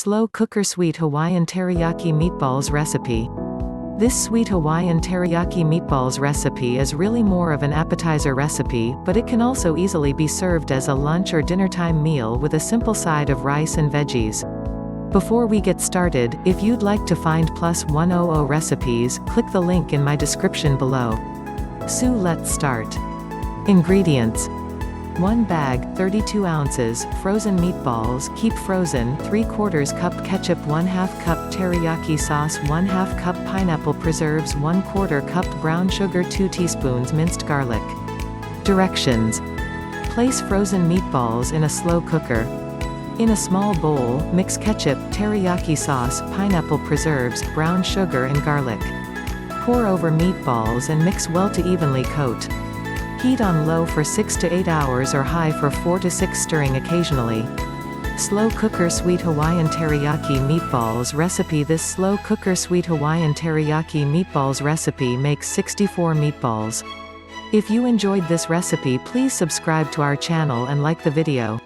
Slow cooker sweet Hawaiian teriyaki meatballs recipe. This sweet Hawaiian teriyaki meatballs recipe is really more of an appetizer recipe, but it can also easily be served as a lunch or dinnertime meal with a simple side of rice and veggies. Before we get started, if you'd like to find +100 recipes, click the link in my description below. So let's start. Ingredients: 1 bag, 32 ounces, frozen meatballs, keep frozen, 3/4 cup ketchup, 1/2 cup teriyaki sauce, 1/2 cup pineapple preserves, 1/4 cup brown sugar, 2 teaspoons minced garlic. Directions: place frozen meatballs in a slow cooker. In a small bowl, mix ketchup, teriyaki sauce, pineapple preserves, brown sugar and garlic. Pour over meatballs and mix well to evenly coat. Heat on low for 6 to 8 hours or high for 4 to 6, stirring occasionally. Slow cooker sweet Hawaiian teriyaki meatballs recipe. This slow cooker sweet Hawaiian teriyaki meatballs recipe makes 64 meatballs. If you enjoyed this recipe, please subscribe to our channel and like the video.